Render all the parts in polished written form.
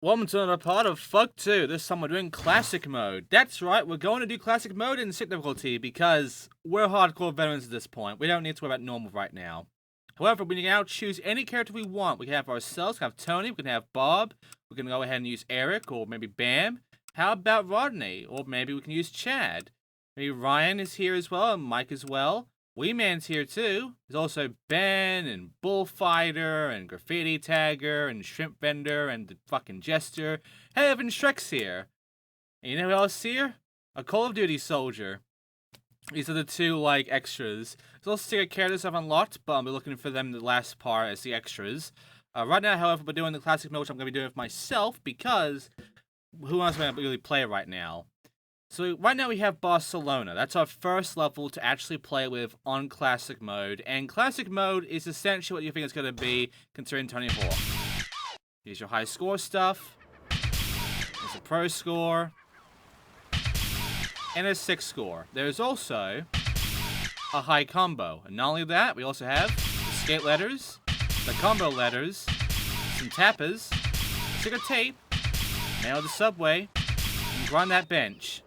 Welcome to another part of Fuck 2. This time we're doing Classic Mode. That's right, we're going to do Classic Mode in Sick difficulty because we're hardcore veterans at this point. We don't need to worry about normal right now. However, we can now choose any character we want. We can have ourselves, we can have Tony, we can have Bob, we can go ahead and use Eric, or maybe Bam. How about Rodney? Or maybe we can use Chad. Maybe Ryan is here as well, and Mike as well. Wee Man's here too. There's also Ben, and Bullfighter, and Graffiti Tagger, and Shrimp Vendor, and the fucking Jester. Hey, even Shrek's here. And you know who else is here? A Call of Duty soldier. These are the two, extras. There's also secret characters I've unlocked, but I'll be looking for them in the last part as the extras. Right now, however, we're doing the classic mode, which I'm going to be doing with myself, because who else am I going to really play right now? So right now we have Barcelona. That's our first level to actually play with on Classic Mode. And Classic Mode is essentially what you think it's going to be, considering Tony Hawk. Here's your high score stuff. There's a pro score. And a 6 score. There's also a high combo. And not only that, we also have the skate letters, the combo letters, some tappers, a stick of tape, nail the subway, and grind that bench.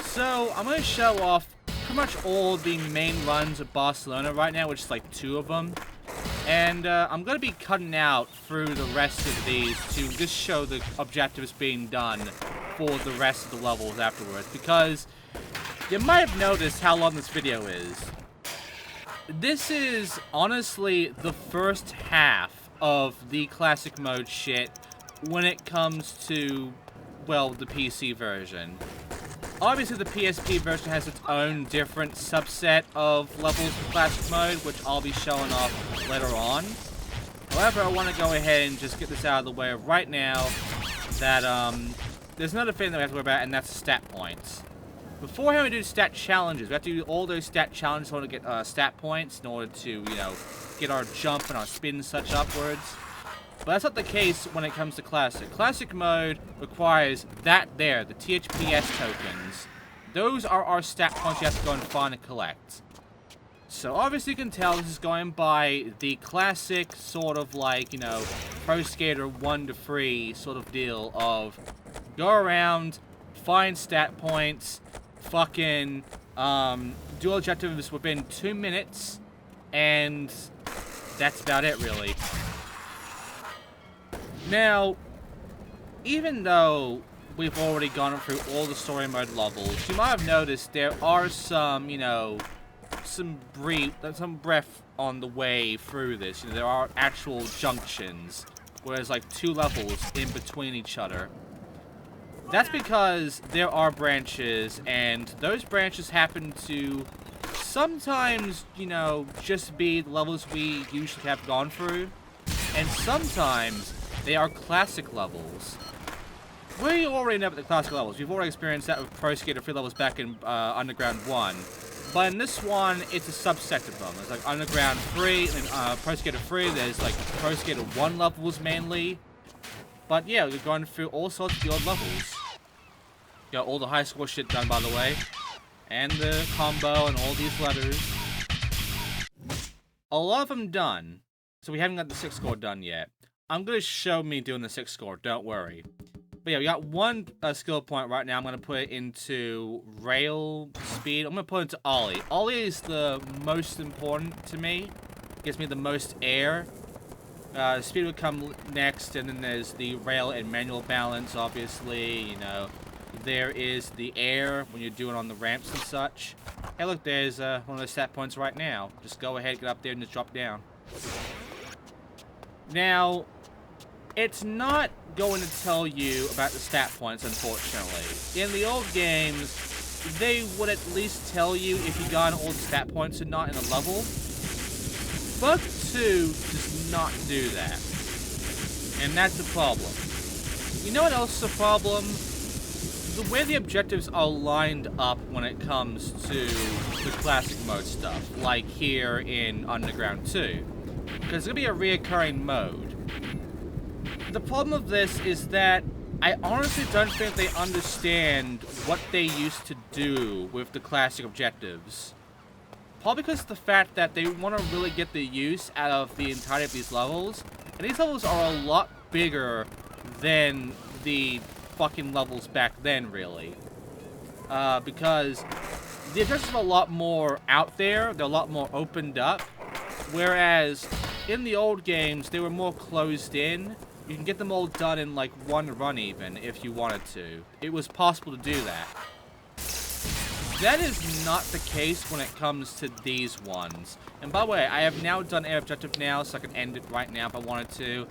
So, I'm going to show off pretty much all the main runs of Barcelona right now, which is like 2 of them. And I'm going to be cutting out through the rest of these to just show the objectives being done for the rest of the levels afterwards. Because you might have noticed how long this video is. This is honestly the first half of the classic mode shit when it comes to, well, the PC version. Obviously, the PSP version has its own different subset of levels for Classic Mode, which I'll be showing off later on. However, I want to go ahead and just get this out of the way right now that, there's another thing that we have to worry about, and that's stat points. Beforehand, we do stat challenges. We have to do all those stat challenges in order to get stat points in order to, get our jump and our spin and such upwards. But that's not the case when it comes to Classic. Classic Mode requires that there, the THPS tokens. Those are our stat points you have to go and find and collect. So obviously you can tell this is going by the classic sort of Pro Skater 1 to 3 sort of deal of go around, find stat points, fucking do objectives within 2 minutes, and that's about it really. Now, even though we've already gone through all the story mode levels, you might have noticed there are some, some breath on the way through this. There are actual junctions, whereas 2 levels in between each other. That's because there are branches, and those branches happen to sometimes, just be the levels we usually have gone through, and sometimes they are classic levels. We already know about the classic levels. We've already experienced that with Pro Skater 3 levels back in Underground 1. But in this one, it's a subset of them. There's Underground 3 and Pro Skater 3. There's Pro Skater 1 levels mainly. But yeah, we're going through all sorts of the old levels. Got all the high score shit done, by the way. And the combo and all these letters. A lot of them done. So we haven't got the 6 score done yet. I'm going to show me doing the 6 score, don't worry. But yeah, we got one skill point right now. I'm going to put it into rail speed. I'm going to put it into Ollie. Ollie is the most important to me. Gives me the most air. Speed would come next, and then there's the rail and manual balance, obviously. There is the air when you're doing on the ramps and such. Hey, look, there's one of those stat points right now. Just go ahead, get up there, and just drop down. Now, it's not going to tell you about the stat points, unfortunately. In the old games, they would at least tell you if you got all the stat points or not in a level. Bug 2 does not do that. And that's a problem. You know what else is a problem? The way the objectives are lined up when it comes to the classic mode stuff, like here in Underground 2. Because it's going to be a reoccurring mode. The problem of this is that I honestly don't think they understand what they used to do with the classic objectives. Probably because of the fact that they want to really get the use out of the entirety of these levels. And these levels are a lot bigger than the fucking levels back then, really. Because the objectives are a lot more out there, they're a lot more opened up, whereas in the old games, they were more closed in. You can get them all done in like one run even, if you wanted to. It was possible to do that. That is not the case when it comes to these ones. And by the way, I have now done Air Objective now, so I can end it right now if I wanted to.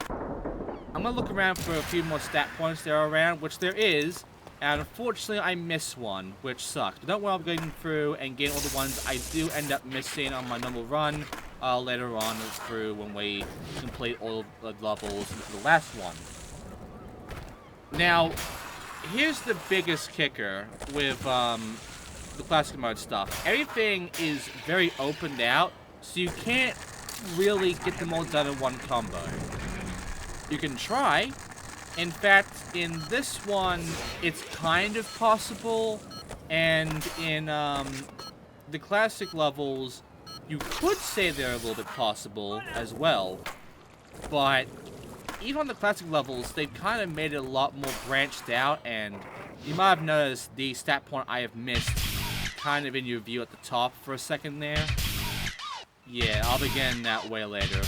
I'm gonna look around for a few more stat points there around, which there is. And unfortunately, I missed one, which sucks. But don't worry, I'm going through and getting all the ones I do end up missing on my normal run later on through when we complete all the levels into the last one. Now, here's the biggest kicker with the classic mode stuff. Everything is very opened out, so you can't really get them all done in one combo. You can try. In fact, in this one, it's kind of possible, and in the classic levels, you could say they're a little bit possible as well, but even on the classic levels, they've kind of made it a lot more branched out, and you might have noticed the stat point I have missed kind of in your view at the top for a second there. Yeah, I'll be getting that way later.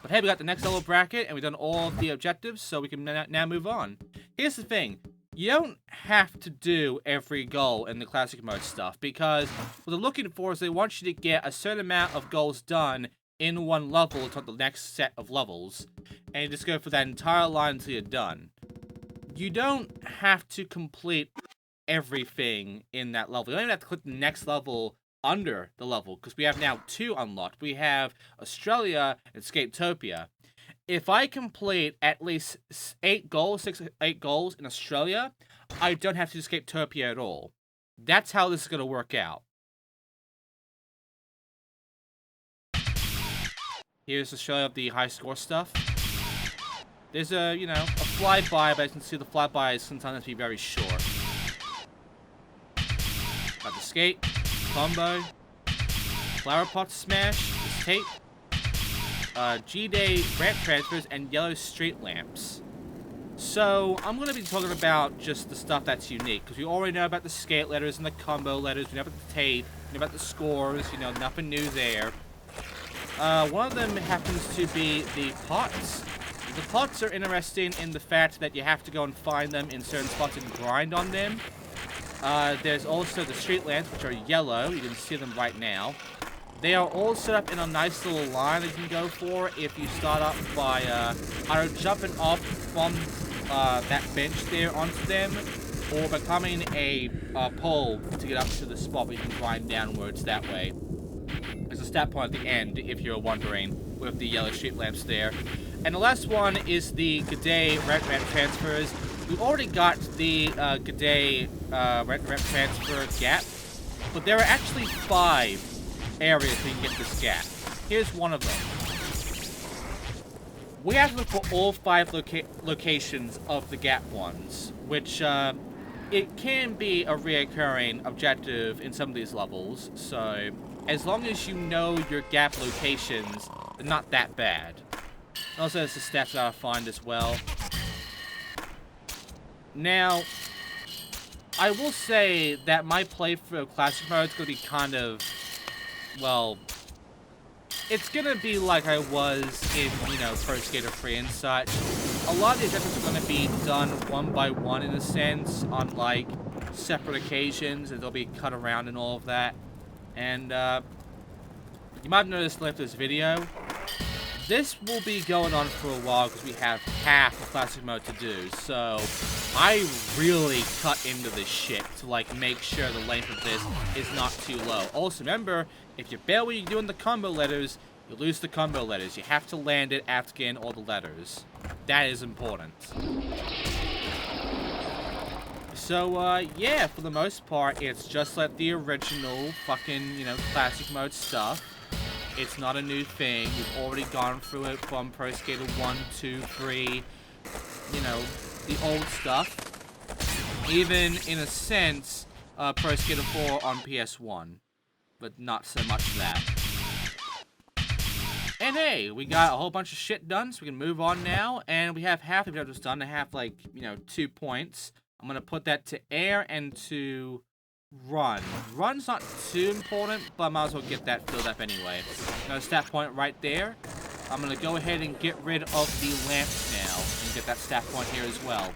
But hey, we got the next level bracket, and we've done all of the objectives, so we can now move on. Here's the thing. You don't have to do every goal in the classic mode stuff, because what they're looking for is they want you to get a certain amount of goals done in one level until the next set of levels, and you just go for that entire line until you're done. You don't have to complete everything in that level. You don't even have to click the next level under the level, because we have now 2 unlocked. We have Australia and Skatopia. If I complete at least 8 goals in Australia, I don't have to do Skatopia at all. That's how this is going to work out. Here's Australia of the high score stuff. There's a, you know, a flyby, but as you can see, the flyby is sometimes be very short. Got the skate, combo, flower pot smash, tape, G-Day ramp transfers, and yellow street lamps. So, I'm going to be talking about just the stuff that's unique, because we already know about the skate letters and the combo letters, we know about the tape, we know about the scores, you know, nothing new there. One of them happens to be the pots. The pots are interesting in the fact that you have to go and find them in certain spots and grind on them. There's also the street lamps, which are yellow. You can see them right now. They are all set up in a nice little line that you can go for if you start up by either jumping off from that bench there onto them, or becoming a pole to get up to the spot where you can grind downwards that way. There's a stat point at the end, if you're wondering, with the yellow street lamps there. And the last one is the G'day ramp transfers. We already got the G'day ramp transfer gap, but there are actually 5 areas where you can get this gap. Here's one of them. We have to look for all 5 locations of the gap ones, which it can be a reoccurring objective in some of these levels, so as long as you know your gap locations, they're not that bad. Also, there's the stats that I find as well. Now, I will say that my playthrough of Classic Mode is going to be kind of, well, it's going to be like I was in, you know, Pro Skater 3 and such. A lot of the objectives are going to be done one by one in a sense, on like separate occasions, and they'll be cut around and all of that. And you might have noticed left this video. This will be going on for a while because we have half of Classic Mode to do, so I really cut into this shit to like make sure the length of this is not too low. Also, remember, if you fail when you're doing the combo letters, you lose the combo letters. You have to land it after getting all the letters. That is important. So, yeah, for the most part, it's just like the original fucking, you know, Classic Mode stuff. It's not a new thing. We've already gone through it from Pro Skater 1, 2, 3, you know, the old stuff. Even, in a sense, Pro Skater 4 on PS1. But not so much that. And hey, we got a whole bunch of shit done, so we can move on now. And we have half the objectives done. I have, like, 2 points. I'm going to put that to air and to run. Run's not too important, but I might as well get that filled up anyway. Got a stat point right there. I'm going to go ahead and get rid of the lamps now and get that stat point here as well.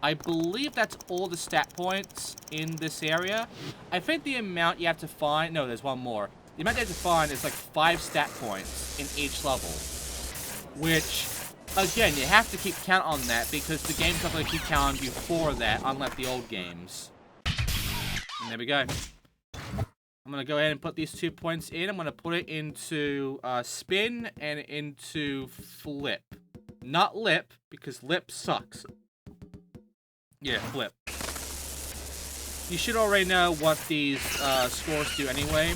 I believe that's all the stat points in this area. I think the amount you have to find... No, there's one more. The amount you have to find is like 5 stat points in each level. Which, again, you have to keep count on that because the game's not going to keep counting you for that, unlike the old games. And there we go. I'm going to go ahead and put these 2 points in. I'm going to put it into spin and into flip. Not lip, because lip sucks. Yeah, flip. You should already know what these scores do anyway.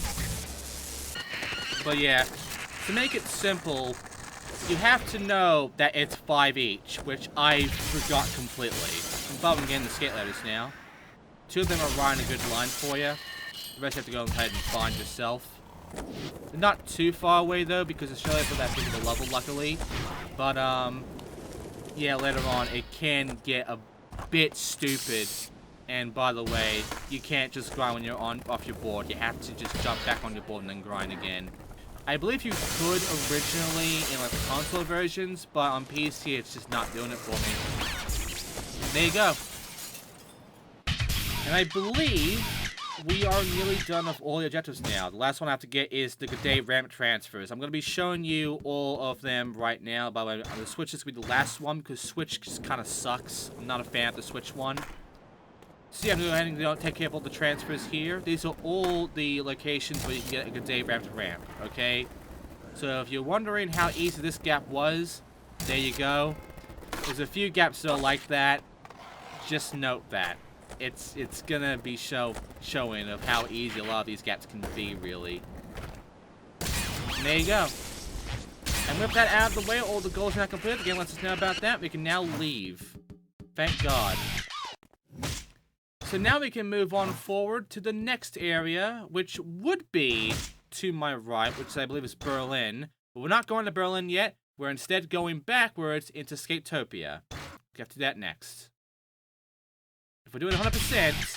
But yeah, to make it simple, you have to know that it's 5 each, which I forgot completely. I'm probably getting the skate letters now. 2 of them are running a good line for you. The rest you have to go ahead and find yourself. They're not too far away though, because it's really for that big of a level, luckily. But yeah, later on it can get a bit stupid. And by the way, you can't just grind when you're off your board. You have to just jump back on your board and then grind again. I believe you could originally in like the console versions, but on PC it's just not doing it for me. There you go. And I believe we are nearly done with all the objectives now. The last one I have to get is the Good Day ramp transfers. I'm going to be showing you all of them right now. By the way, the Switch is going to be the last one because Switch just kind of sucks. I'm not a fan of the Switch one. So yeah, I'm going to go ahead and take care of all the transfers here. These are all the locations where you can get a Good Day ramp to ramp, okay? So if you're wondering how easy this gap was, there you go. There's a few gaps that are like that. Just note that. It's gonna be showing of how easy a lot of these gaps can be, really. And there you go. And with that out of the way, all the goals are now completed. The game lets us know about that. We can now leave. Thank God. So now we can move on forward to the next area, which would be to my right, which I believe is Berlin. But we're not going to Berlin yet. We're instead going backwards into Skatopia. Get to that next. If we're doing 100%,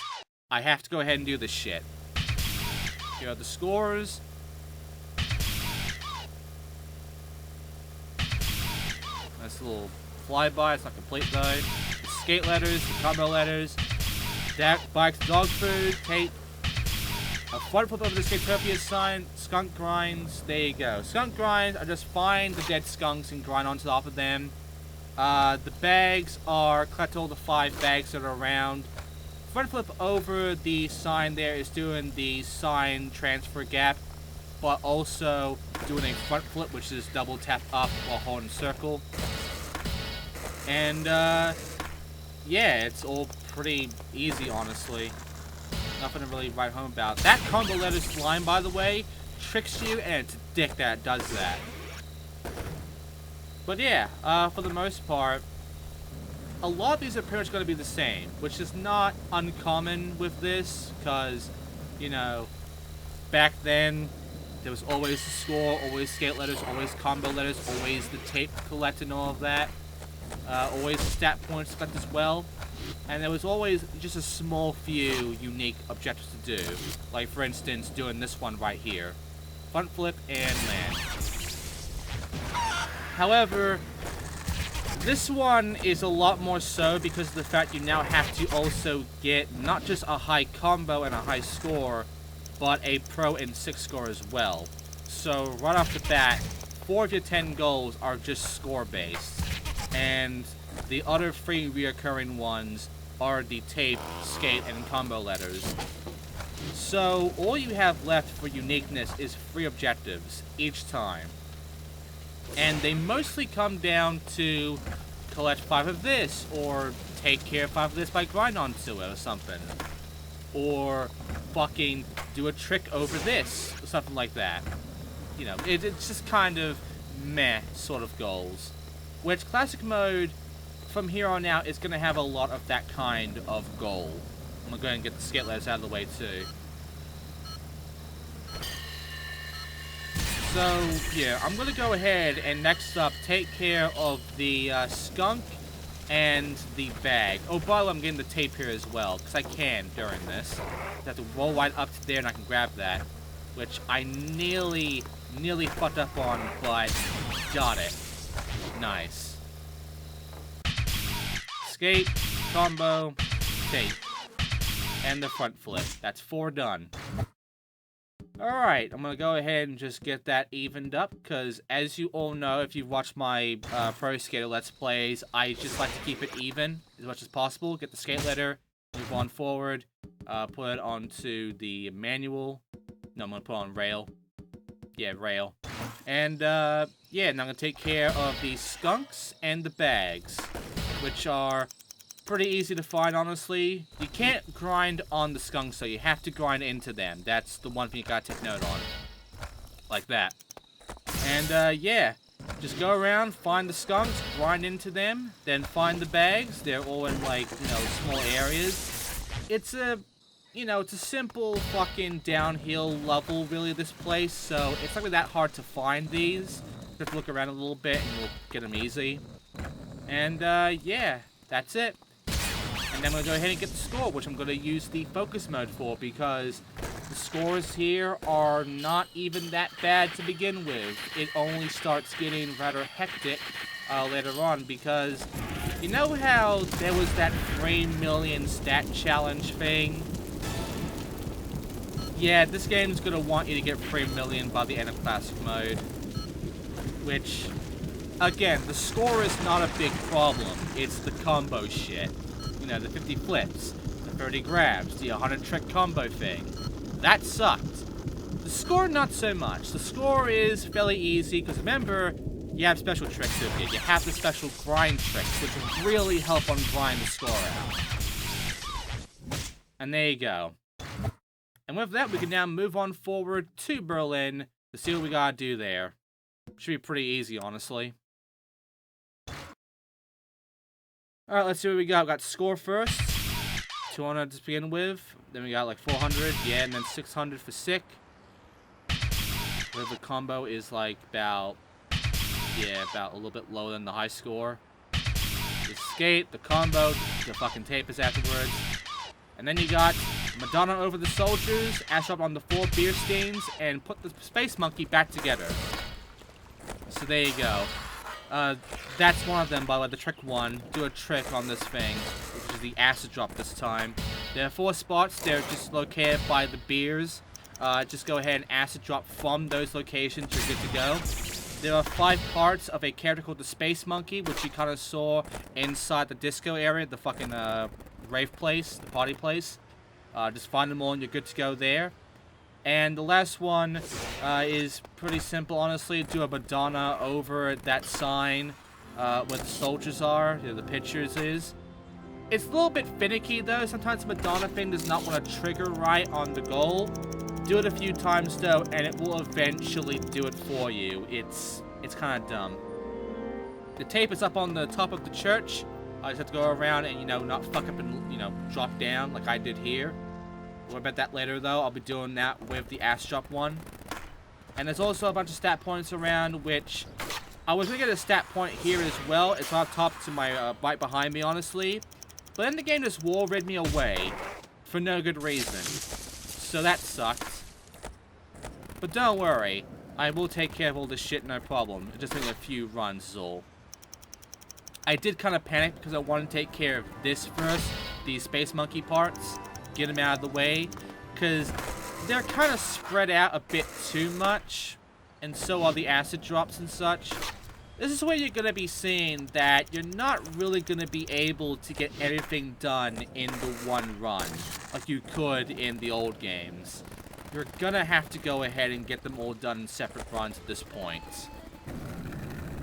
I have to go ahead and do this shit. Here are the scores. Nice little flyby. It's not complete though. The skate letters, the combo letters. Bikes, dog food, tape. A front flip over the Skatopia sign. Skunk grinds. There you go. Skunk grinds. I just find the dead skunks and grind on top of them. The bags are collect all the 5 bags that are around. Front flip over the sign there is doing the sign transfer gap, but also doing a front flip, which is double tap up while holding circle. And yeah, it's all pretty easy, honestly. Nothing to really write home about. That combo letters line, by the way, tricks you, and it's a dick that does that. But yeah, for the most part, a lot of these are pretty much going to be the same, which is not uncommon with this, because, you know, back then, there was always the score, always skate letters, always combo letters, always the tape collect and all of that. Always stat points collect as well. And there was always just a small few unique objectives to do. Like, for instance, doing this one right here. Front flip and land. However, this one is a lot more so because of the fact you now have to also get not just a high combo and a high score, but a pro and 6 score as well. So right off the bat, 4 of your 10 goals are just score based. And the other 3 reoccurring ones are the tape, skate, and combo letters. So all you have left for uniqueness is 3 objectives each time. And they mostly come down to collect 5 of this, or take care of 5 of this by grind onto it or something. Or fucking do a trick over this, or something like that. You know, it's just kind of meh sort of goals. Which Classic Mode, from here on out, is going to have a lot of that kind of goal. I'm going to go ahead and get the skate letters out of the way too. So, yeah, I'm gonna go ahead and next up take care of the skunk and the bag. Oh, by the way, I'm getting the tape here as well, because I can during this. I have to roll right up to there and I can grab that, which I nearly fucked up on, but got it. Nice. Skate, combo, tape, and the front flip. That's 4 done. Alright, I'm gonna go ahead and just get that evened up, because as you all know, if you've watched my Pro Skater Let's Plays, I just like to keep it even as much as possible. Get the skate ladder, move on forward, put it onto the manual. No, I'm gonna put on rail. Yeah, rail. And, yeah, and I'm gonna take care of the skunks and the bags, which are pretty easy to find, honestly. You can't grind on the skunks, so you have to grind into them. That's the one thing you gotta take note on. Like that. And, yeah. Just go around, find the skunks, grind into them, then find the bags. They're all in, like, you know, small areas. It's a, you know, it's a simple fucking downhill level, really, this place, so it's not really that hard to find these. Just look around a little bit and you'll get them easy. And, yeah, that's it. And then I'm going to go ahead and get the score, which I'm going to use the focus mode for, because the scores here are not even that bad to begin with. It only starts getting rather hectic later on, because you know how there was that 3 million stat challenge thing? Yeah, this game's going to want you to get 3 million by the end of Classic Mode. Which, again, the score is not a big problem. It's the combo shit. You know, the 50 flips, the 30 grabs, the 100 trick combo thing. That sucked. The score, not so much. The score is fairly easy, because remember, you have special tricks with it. You have the special grind tricks, which really help on grind the score out. And there you go. And with that, we can now move on forward to Berlin to see what we gotta do there. Should be pretty easy, honestly. Alright, let's see what we got. We got score first. 200 to begin with. Then we got like 400. Yeah, and then 600 for sick. Where the combo is like about... yeah, about a little bit lower than the high score. The skate, the combo, the fucking tape is afterwards. And then you got Madonna over the soldiers, Ash up on the 4 beer stains, and put the space monkey back together. So there you go. That's one of them, by the way, the trick 1. Do a trick on this thing, which is the acid drop this time. There are 4 spots. They're just located by the beers. Just go ahead and acid drop from those locations. You're good to go. There are 5 parts of a character called the Space Monkey, which you kind of saw inside the disco area, the fucking rave place, the party place. Just find them all and you're good to go there. And the last one is pretty simple, honestly. Do a Madonna over that sign where the soldiers are, where the pictures is. It's a little bit finicky, though. Sometimes the Madonna thing does not want to trigger right on the goal. Do it a few times, though, and it will eventually do it for you. It's kind of dumb. The tape is up on the top of the church. I just have to go around and, you know, not fuck up and, you know, drop down like I did here. Worry about that later, though. I'll be doing that with the ass drop one. And there's also a bunch of stat points around, which I was going to get a stat point here as well. It's on top to my right behind me, honestly. But then the game just wall-rid me away for no good reason. So that sucked. But don't worry. I will take care of all this shit, no problem. It just took a few runs is all. I did kind of panic because I wanted to take care of this first. These Space Monkey parts. Get them out of the way, because they're kind of spread out a bit too much, and so are the acid drops and such. This is where you're going to be seeing that you're not really going to be able to get everything done in the one run, like you could in the old games. You're going to have to go ahead and get them all done in separate runs at this point.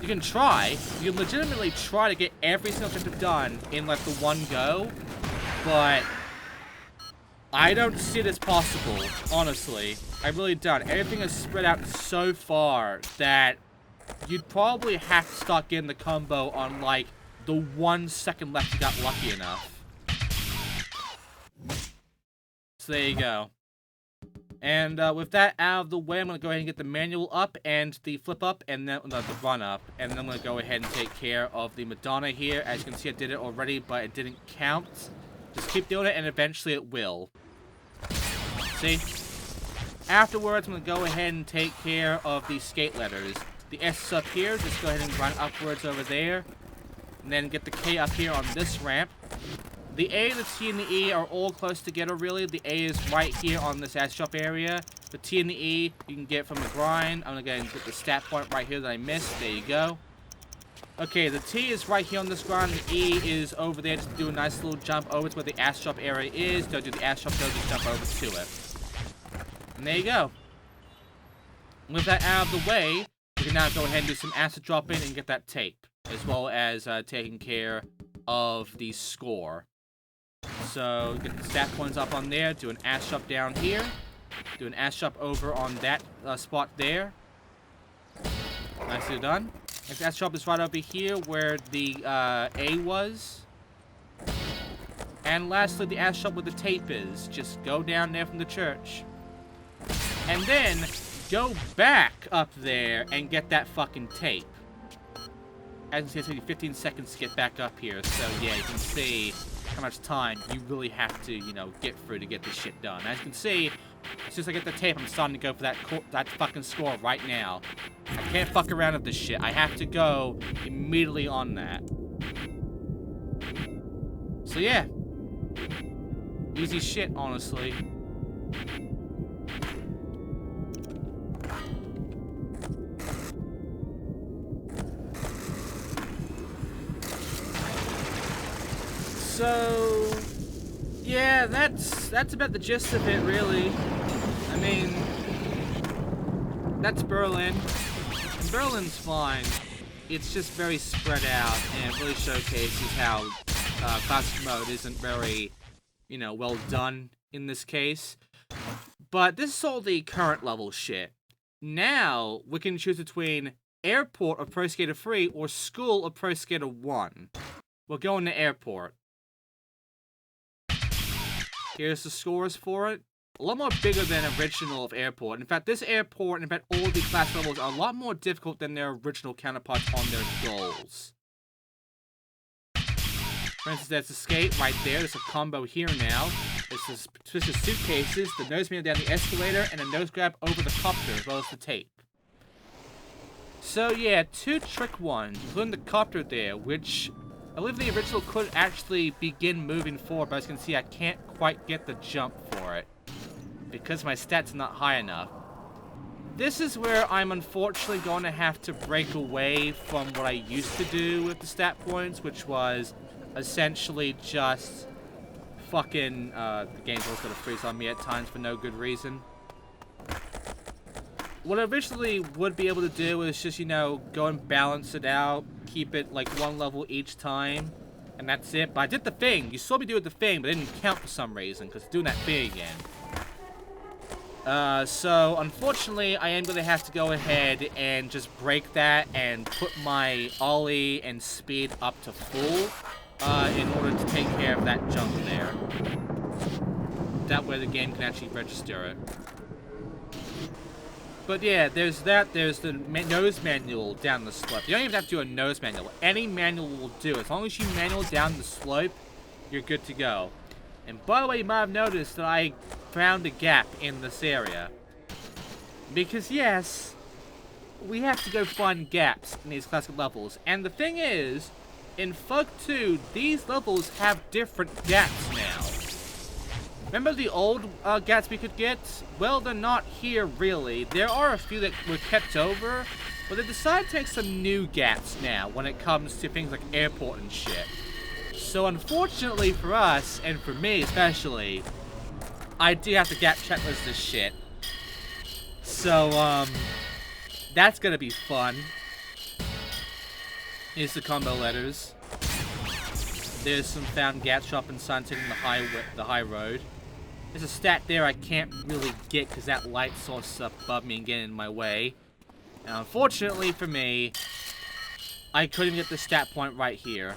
You can try, you can legitimately try to get every single objective done in like the one go, but I don't see it as possible, honestly. I really don't. Everything is spread out so far that you'd probably have to start getting the combo on, like, the 1 second left you got lucky enough. So there you go. And with that out of the way, I'm going to go ahead and get the manual up and the flip up and then the run up. And then I'm going to go ahead and take care of the Madonna here. As you can see, I did it already, but it didn't count. Just keep doing it and eventually it will. See? Afterwards, I'm going to go ahead and take care of the skate letters. The S is up here. Just go ahead and run upwards over there. And then get the K up here on this ramp. The A, the T, and the E are all close together, really. The A is right here on this ass shop area. The T and the E, you can get from the grind. I'm going to go and get the stat point right here that I missed. There you go. Okay, the T is right here on this grind. The E is over there. Just do a nice little jump over to where the ass shop area is. Don't do the ass shop, don't just jump over to it. And there you go. With that out of the way, we can now go ahead and do some acid dropping and get that tape. As well as taking care of the score. So, get the stat points up on there, do an ass shop down here, do an ass shop over on that spot there. Nicely done. Next ass shop is right over here where the A was. And lastly, the ass shop where the tape is. Just go down there from the church. And then, go back up there and get that fucking tape. As you can see, it's taking 15 seconds to get back up here. So, yeah, you can see how much time you really have to, you know, get through to get this shit done. As you can see, as soon as I get the tape, I'm starting to go for that fucking score right now. I can't fuck around with this shit. I have to go immediately on that. So yeah. Easy shit, honestly. So, yeah, that's about the gist of it, really. I mean, that's Berlin. And Berlin's fine. It's just very spread out, and it really showcases how classic mode isn't very, you know, well done in this case. But this is all the current level shit. Now, we can choose between Airport of Pro Skater 3 or School of Pro Skater 1. We'll go into Airport. Here's the scores for it. A lot more bigger than original of Airport. In fact, this Airport, and in fact, all the class levels are a lot more difficult than their original counterparts on their goals. For instance, there's a skate right there. There's a combo here now. There's suspicious suitcases, the nose mirror down the escalator, and a nose grab over the copter, as well as the tape. So yeah, 2 trick ones, including the copter there, which I believe the original could actually begin moving forward, but as you can see, I can't quite get the jump for it. Because my stats are not high enough. This is where I'm unfortunately going to have to break away from what I used to do with the stat points, which was essentially just fucking, the game's also going to freeze on me at times for no good reason. What I originally would be able to do is just, you know, go and balance it out, keep it like 1 level each time, and that's it. But I did the thing. You saw me do the thing, but it didn't count for some reason, because it's doing that thing again. So, unfortunately, I am going to have to go ahead and just break that and put my ollie and speed up to full, in order to take care of that jump there. That way the game can actually register it. But yeah, there's that. There's the nose manual down the slope. You don't even have to do a nose manual. Any manual will do. As long as you manual down the slope, you're good to go. And by the way, you might have noticed that I found a gap in this area. Because yes, we have to go find gaps in these classic levels. And the thing is, in Fug 2, these levels have different gaps now. Remember the old gaps we could get? Well, they're not here, really. There are a few that were kept over, but they decided to take some new gaps now when it comes to things like airport and shit. So unfortunately for us, and for me especially, I do have to gap checklist this shit. So, that's gonna be fun. Here's the combo letters. There's some found gap shop and sun taking the high road. There's a stat there I can't really get because that light source is above me and getting in my way. And unfortunately for me, I couldn't get the stat point right here.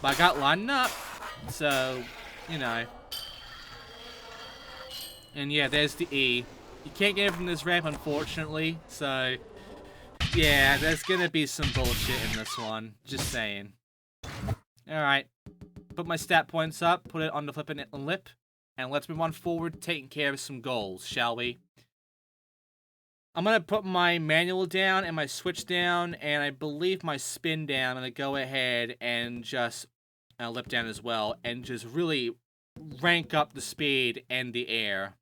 But I got lined up, so, you know. And yeah, there's the E. You can't get it from this ramp, unfortunately. So, yeah, there's gonna be some bullshit in this one. Just saying. Alright. Put my stat points up, put it on the flippin' lip, and let's move on forward, taking care of some goals, shall we? I'm gonna put my manual down and my switch down, and I believe my spin down. I'm gonna go ahead and just lip down as well, and just really rank up the speed and the air.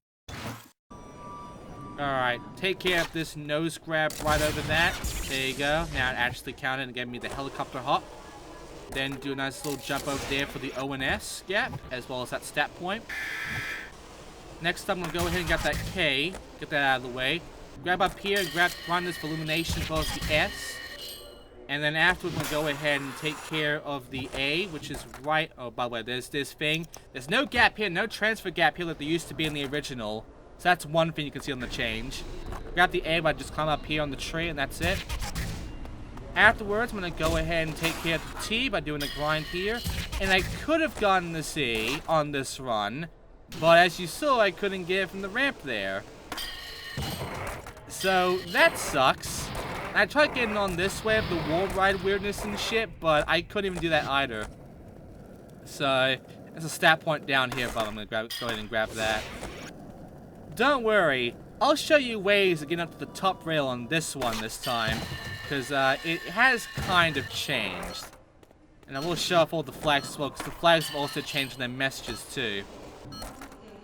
Alright, take care of this nose grab right over that. There you go. Now it actually counted and gave me the helicopter hop. Then do a nice little jump over there for the ONS gap, as well as that stat point. Next up, I'm going to go ahead and get that K. Get that out of the way. Grab up here and grind this for illumination as well as the S. And then afterwards, I'm going to go ahead and take care of the A, which is right... Oh, by the way, there's this thing. There's no gap here, no transfer gap here like there used to be in the original. So that's one thing you can see on the change. Grab the A by just climb up here on the tree, and that's it. Afterwards, I'm going to go ahead and take care of the T by doing a grind here. And I could have gotten the C on this run, but as you saw, I couldn't get it from the ramp there. So, that sucks. I tried getting on this way of the wall ride weirdness and shit, but I couldn't even do that either. So, there's a stat point down here, but I'm going to go ahead and grab that. Don't worry, I'll show you ways of getting up to the top rail on this one this time. Because it has kind of changed. And I will show off all the flags as well, because the flags have also changed their messages too.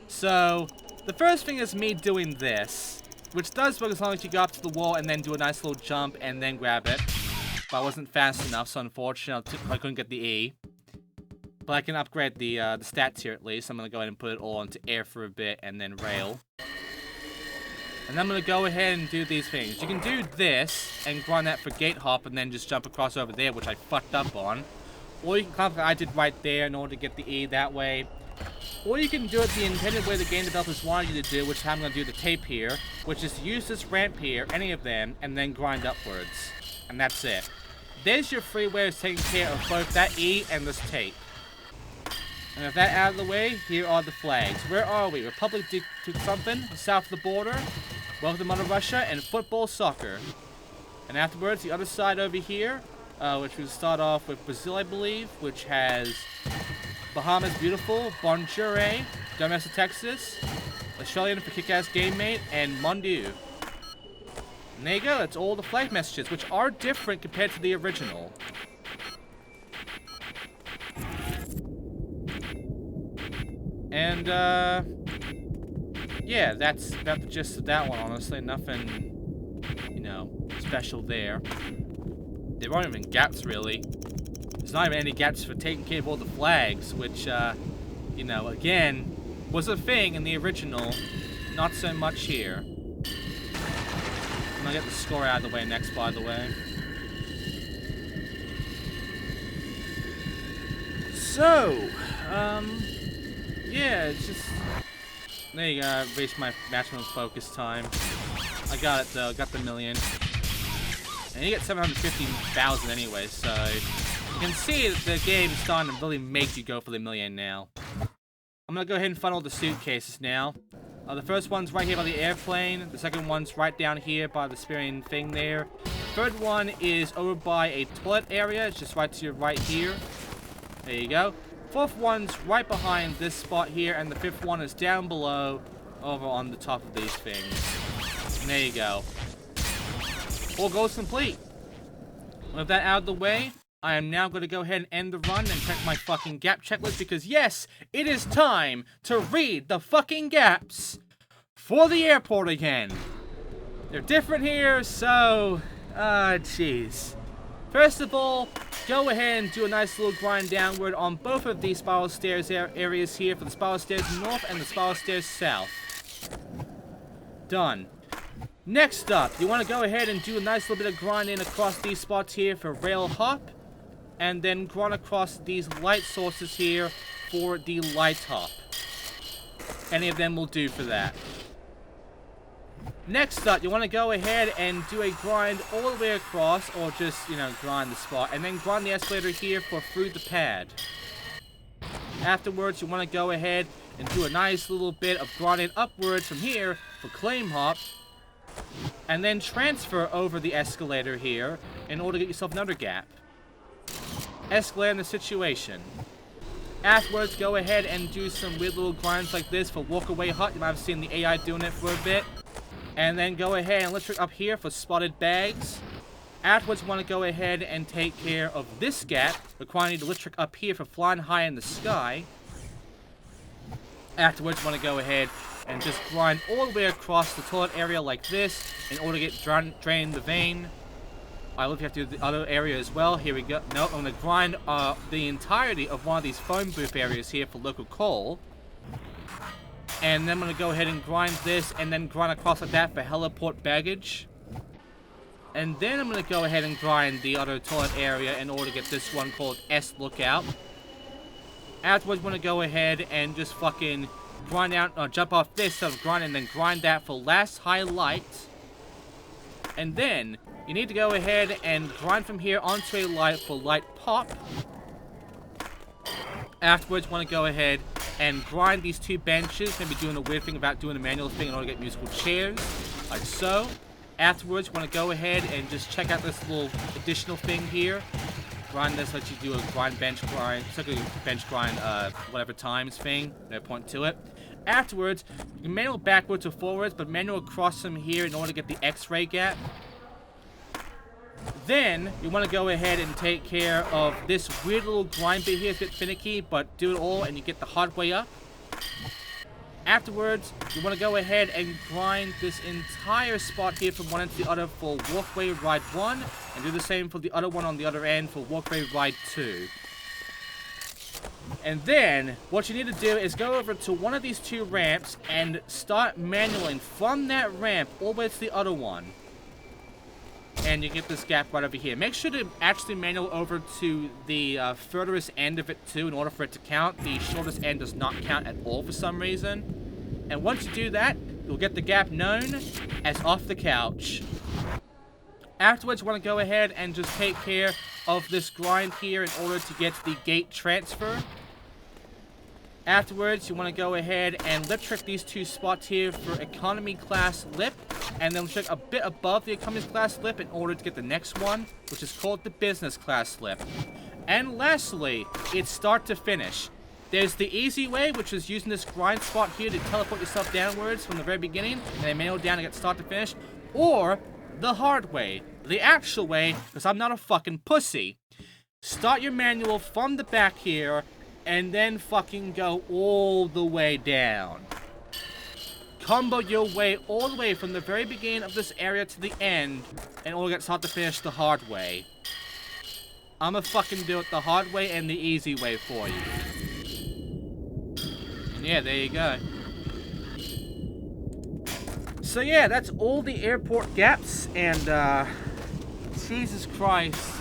So, the first thing is me doing this, which does work as long as you go up to the wall and then do a nice little jump and then grab it. But I wasn't fast enough, so unfortunately I couldn't get the E. But I can upgrade the stats here at least. I'm going to go ahead and put it all into air for a bit and then rail. And I'm going to go ahead and do these things. You can do this and grind that for gate hop and then just jump across over there, which I fucked up on. Or you can climb like I did right there in order to get the E that way. Or you can do it the intended way the game developers wanted you to do, which I'm going to do the tape here, which is use this ramp here, any of them, and then grind upwards. And that's it. There's your free way of taking care of both that E and this tape. And with that out of the way, here are the flags. Where are we? Republic to something, south of the border. Welcome to Mother Russia, and football soccer. And afterwards, the other side over here, which will start off with Brazil, I believe, which has Bahamas Beautiful, Bonjour, Dumbass Texas, Australian for Kick-Ass Game Mate, and Mondieu. And there you go, that's all the flag messages, which are different compared to the original. And, yeah, that's about the gist of that one, honestly. Nothing, you know, special there. There aren't even gaps, really. There's not even any gaps for taking care of all the flags, which, you know, again, was a thing in the original. Not so much here. I'm gonna get the score out of the way next, by the way. So, yeah, it's just... There you go, I reached my maximum focus time. I got it though, got the million. And you get 750,000 anyway, so... You can see that the game is starting to really make you go for the million now. I'm gonna go ahead and funnel the suitcases now. The first one's right here by the airplane. The second one's right down here by the spinning thing there. Third one is over by a toilet area. It's just right to your right here. There you go. Fourth one's right behind this spot here, and the fifth one is down below, over on the top of these things. And there you go. 4 goals complete. With that out of the way, I am now going to go ahead and end the run and check my fucking gap checklist, because yes, it is time to read the fucking gaps for the airport again. They're different here, so, jeez. First of all, go ahead and do a nice little grind downward on both of these spiral stairs areas here for the spiral stairs north and the spiral stairs south. Done. Next up, you want to go ahead and do a nice little bit of grinding across these spots here for rail hop. And then grind across these light sources here for the light hop. Any of them will do for that. Next up, you want to go ahead and do a grind all the way across, or just, you know, grind the spot, and then grind the escalator here for through the pad. Afterwards, you want to go ahead and do a nice little bit of grinding upwards from here for claim hop. And then transfer over the escalator here in order to get yourself another gap. Escalate in the situation. Afterwards, go ahead and do some weird little grinds like this for walkaway hut. You might have seen the AI doing it for a bit. And then go ahead and let's trick up here for spotted bags. Afterwards, you want to go ahead and take care of this gap, requiring you to lift trick up here for flying high in the sky. Afterwards, you want to go ahead and just grind all the way across the toilet area like this in order to get drain the vein. I believe you have to do the other area as well. Here we go. No, I'm going to grind the entirety of one of these phone booth areas here for local coal. And then I'm going to go ahead and grind this and then grind across like that for heliport baggage. And then I'm going to go ahead and grind the other toilet area in order to get this one called S Lookout. Afterwards, I'm going to go ahead and just fucking grind out, jump off this instead of grind, and then grind that for last highlight. And then you need to go ahead and grind from here onto a light for light pop. Afterwards, you want to go ahead and grind these two benches. Maybe doing a weird thing about doing a manual thing in order to get musical chairs, like so. Afterwards, you want to go ahead and just check out this little additional thing here. Grind this lets you do a grind bench grind, basically bench grind, whatever times thing. No point to it. Afterwards, you can manual backwards or forwards, but manual across them here in order to get the X-ray gap. Then, you want to go ahead and take care of this weird little grind bit here. It's a bit finicky, but do it all and you get the hard way up. Afterwards, you want to go ahead and grind this entire spot here from one end to the other for walkway ride 1, and do the same for the other one on the other end for walkway ride 2. And then, what you need to do is go over to one of these two ramps and start manualing from that ramp all the way to the other one. And you get this gap right over here. Make sure to actually manual over to the furthest end of it too in order for it to count. The shortest end does not count at all for some reason. And once you do that, you'll get the gap known as off the couch. Afterwards, you want to go ahead and just take care of this grind here in order to get the gate transfer. Afterwards, you want to go ahead and lip trick these two spots here for economy class lip, and then trick a bit above the economy class lip in order to get the next one, which is called the business class lip. And lastly, it's start to finish. There's the easy way, which is using this grind spot here to teleport yourself downwards from the very beginning, and then manual down to get start to finish, or the hard way, the actual way, because I'm not a fucking pussy. Start your manual from the back here, and then fucking go all the way down. Combo your way all the way from the very beginning of this area to the end, and all get start to finish the hard way. I'ma fucking do it the hard way and the easy way for you. And yeah, there you go. So yeah, that's all the airport gaps, and Jesus Christ,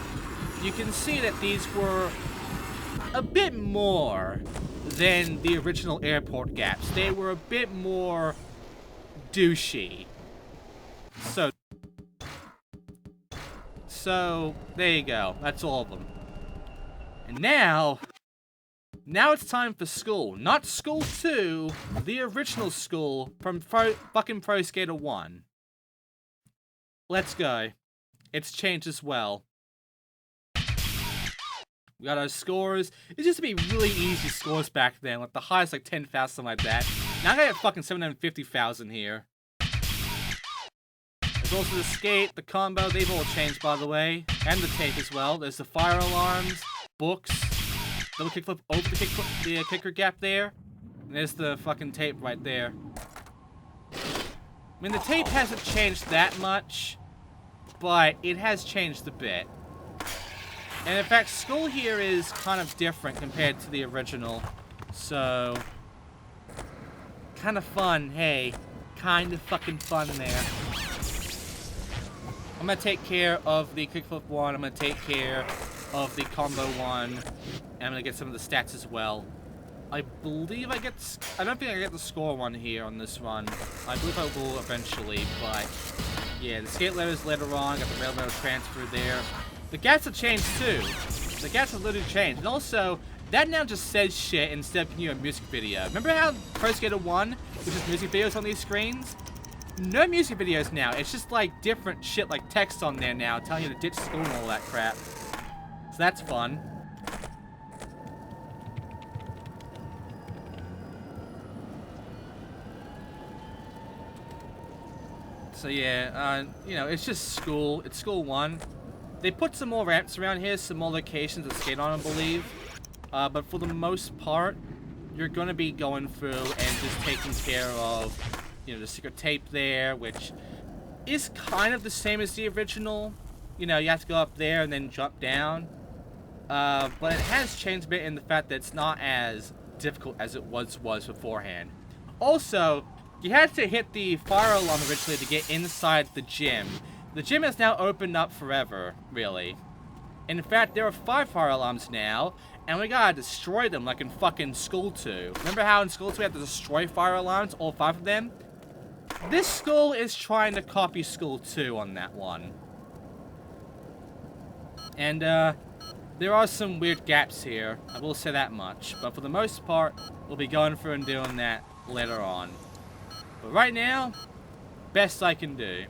you can see that these were a bit more than the original airport gaps. They were a bit more douchey. So there you go. That's all of them. And now it's time for School. Not School 2, the original School from fucking Pro Skater 1. Let's go. It's changed as well. We got our scores. It used to be really easy scores back then. Like the highest like 10,000, something like that. Now I got fucking 750,000 here. There's also the skate, the combo. They've all changed, by the way. And the tape as well. There's the fire alarms, books, double kickflip over the kicker gap there. And there's the fucking tape right there. I mean, the tape hasn't changed that much, but it has changed a bit. And in fact, School here is kind of different compared to the original. So, kind of fun, hey. Kind of fucking fun there. I'm gonna take care of the kickflip one, I'm gonna take care of the combo one, and I'm gonna get some of the stats as well. I believe I don't think I get the score one here on this run. I believe I will eventually, but yeah, the skate letters later on, got the railroad transfer there. The gaps have changed too. The gaps have literally changed. And also, that now just says shit instead of giving you a music video. Remember how Pro Skater 1 was just music videos on these screens? No music videos now. It's just like different shit like text on there now telling you to ditch school and all that crap. So that's fun. So yeah, you know, it's just school. It's school 1. They put some more ramps around here, some more locations to skate on, I believe. But for the most part, you're going to be going through and just taking care of, you know, the secret tape there, which is kind of the same as the original. You know, you have to go up there and then jump down. But it has changed a bit in the fact that it's not as difficult as it was beforehand. Also, you had to hit the fire alarm originally to get inside the gym. The gym has now opened up forever, really. In fact, there are 5 fire alarms now, and we gotta destroy them like in fucking School 2. Remember how in School 2 we had to destroy fire alarms, all 5 of them? This school is trying to copy School 2 on that one. And, there are some weird gaps here, I will say that much. But for the most part, we'll be going through and doing that later on. But right now, best I can do.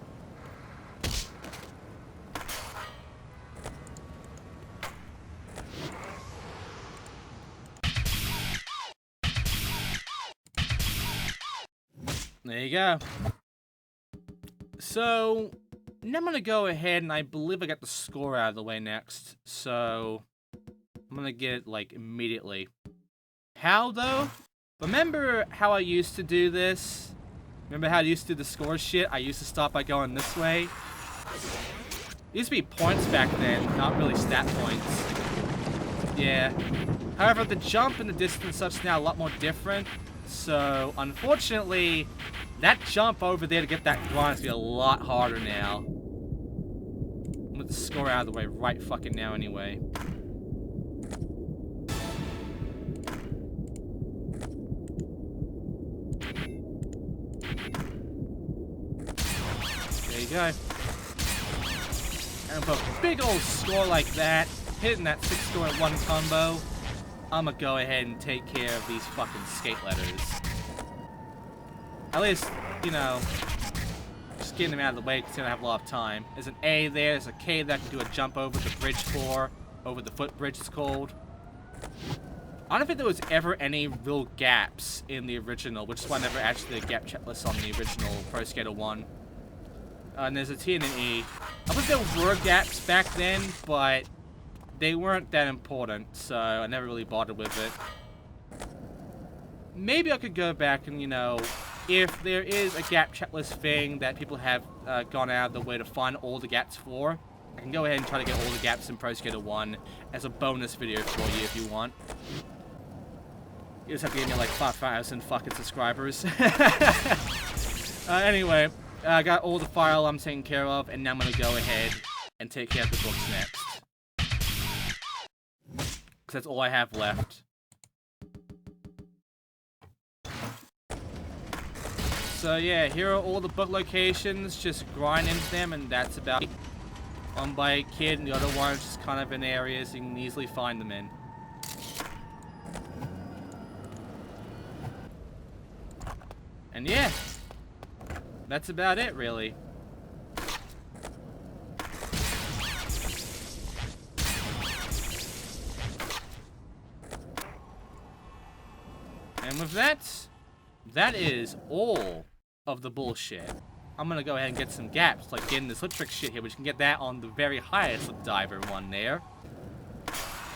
There you go. So, now I'm gonna go ahead and I believe I got the score out of the way next. So, I'm gonna get it, like, immediately. How, though? Remember how I used to do this? Remember how I used to do the score shit? I used to start by going this way. It used to be points back then, not really stat points. Yeah. However, the jump and the distance such now a lot more different. So, unfortunately, that jump over there to get that grind is going to be a lot harder now. I'm going to score out of the way right fucking now anyway. There you go. And with a big old score like that, hitting that 6 score at 1 combo, I'm gonna go ahead and take care of these fucking skate letters. At least, you know, just getting them out of the way because I don't have a lot of time. There's an A there, there's a K that I can do a jump over the bridge for, over the footbridge it's called. I don't think there was ever any real gaps in the original, which is why I never actually did a gap checklist on the original Pro Skater 1. And there's a T and an E. I think there were gaps back then, but they weren't that important, so I never really bothered with it. Maybe I could go back and, you know, if there is a gap checklist thing that people have gone out of the way to find all the gaps for, I can go ahead and try to get all the gaps in Pro Skater 1 as a bonus video for you if you want. You just have to give me like 5,000 fucking subscribers. Anyway, I got all the fire alarms taken care of, and now I'm going to go ahead and take care of the books next. Because that's all I have left. So yeah, here are all the book locations. Just grind into them, and that's about it. One by a kid, and the other one's just kind of in areas you can easily find them in. And yeah, that's about it, really. And with that, that is all of the bullshit. I'm gonna go ahead and get some gaps, like getting the slip trick shit here, which you can get that on the very highest slip diver one there.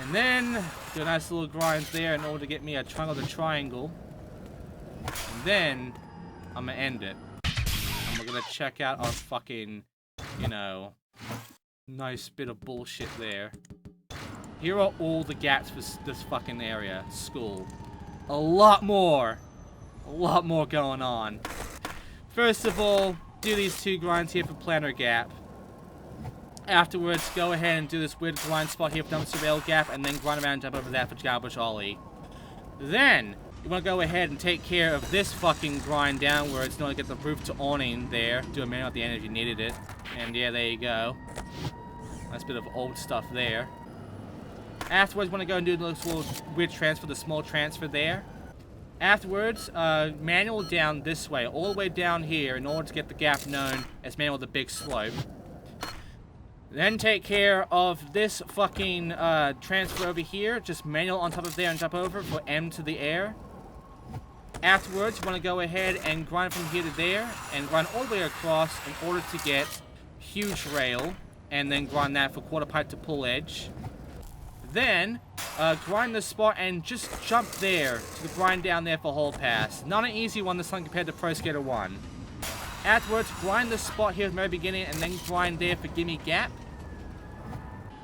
And then, do a nice little grind there in order to get me a triangle to triangle. And then, I'm gonna end it. And we're gonna check out our fucking, you know, nice bit of bullshit there. Here are all the gaps for this fucking area, school. A lot more going on. First of all, do these 2 grinds here for planner gap. Afterwards, go ahead and do this weird grind spot here for dumpster rail gap, and then grind around and jump over that for garbage ollie. Then, you want to go ahead and take care of this fucking grind downwards in order to get the roof to awning there. Do a manual at the end if you needed it. And yeah, there you go. Nice bit of old stuff there. Afterwards, want to go and do this little weird transfer, the small transfer there. Afterwards, manual down this way, all the way down here, in order to get the gap known as manual the big slope. Then take care of this fucking transfer over here. Just manual on top of there and jump over for M to the air. Afterwards, you want to go ahead and grind from here to there, and grind all the way across in order to get huge rail, and then grind that for quarter pipe to pull edge. Then, grind the spot and just jump there to the grind down there for hole pass. Not an easy one this time compared to Pro Skater 1. Afterwards, grind the spot here at the very beginning and then grind there for gimme gap.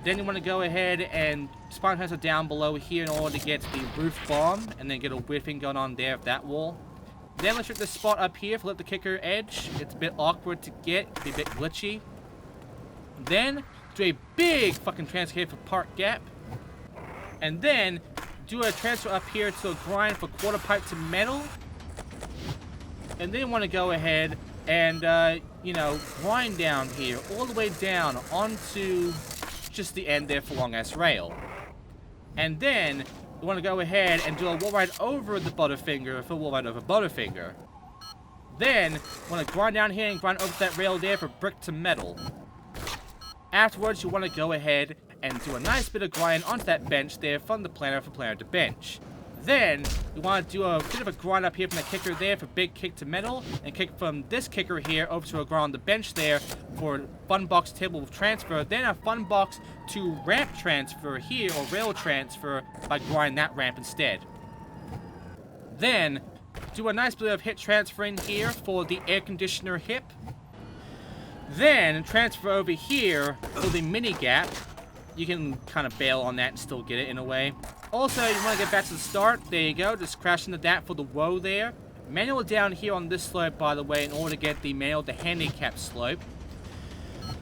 Then you want to go ahead and spawn transfer down below here in order to get the roof bomb and then get a weird thing going on there of that wall. Then let's hit the spot up here for the kicker edge. It's a bit awkward to get, it's a bit glitchy. Then do a big fucking transfer here for park gap. And then do a transfer up here to a grind for quarter pipe to metal. And then you want to go ahead and, you know, grind down here, all the way down onto just the end there for long ass rail. And then you want to go ahead and do a wall ride over the Butterfinger for wall ride over Butterfinger. Then you want to grind down here and grind over that rail there for brick to metal. Afterwards, you want to go ahead and do a nice bit of grind onto that bench there from the planner for planner to bench. Then, you want to do a bit of a grind up here from the kicker there for big kick to metal, and kick from this kicker here over to a grind on the bench there for fun box table transfer, then a fun box to ramp transfer here, or rail transfer, by grinding that ramp instead. Then, do a nice bit of hit transferring here for the air conditioner hip. Then, transfer over here for the mini gap. You can kind of bail on that and still get it in a way. Also, you want to get back to the start. There you go. Just crash into that for the woe there. Manual down here on this slope, by the way, in order to get the manual to handicap slope.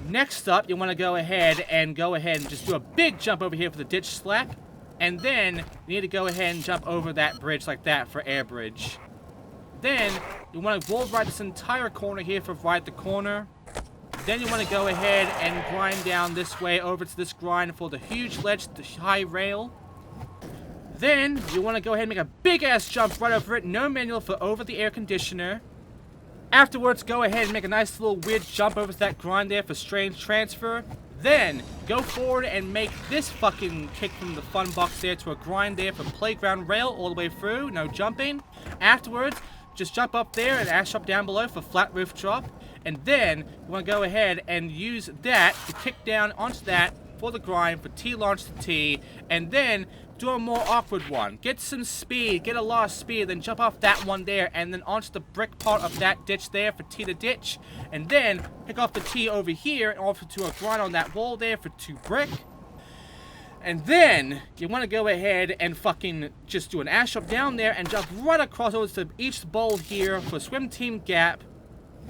Next up, you want to go ahead and just do a big jump over here for the ditch slap. And then, you need to go ahead and jump over that bridge like that for air bridge. Then, you want to wall ride this entire corner here for ride the corner. Then you want to go ahead and grind down this way over to this grind for the huge ledge, the high rail. Then you want to go ahead and make a big ass jump right over it, no manual for over the air conditioner. Afterwards, go ahead and make a nice little weird jump over to that grind there for strange transfer. Then go forward and make this fucking kick from the fun box there to a grind there for playground rail all the way through, no jumping. Afterwards, just jump up there and ash up down below for flat roof drop. And then you want to go ahead and use that to kick down onto that for the grind for T launch to T. And then do a more awkward one. Get some speed, get a lot of speed, then jump off that one there and then onto the brick part of that ditch there for T to ditch. And then pick off the T over here and off to a grind on that wall there for 2 brick. And then you want to go ahead and fucking just do an ash up down there and jump right across over to each bowl here for swim team gap.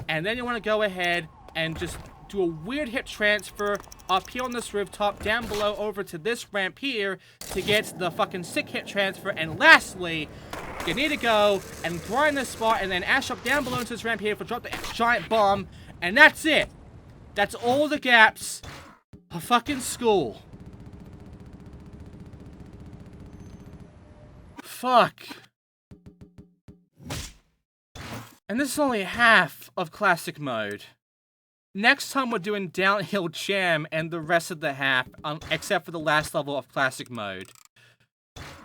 And then you want to go ahead and just do a weird hip transfer up here on this rooftop, down below over to this ramp here to get the fucking sick hip transfer. And lastly, you need to go and grind this spot and then ash up down below into this ramp here for drop the giant bomb. And that's it. That's all the gaps of fucking school. Fuck. And this is only half of classic mode. Next time we're doing downhill jam and the rest of the half, except for the last level of classic mode.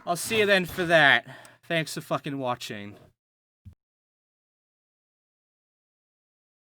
I'll see you then for that. Thanks for fucking watching.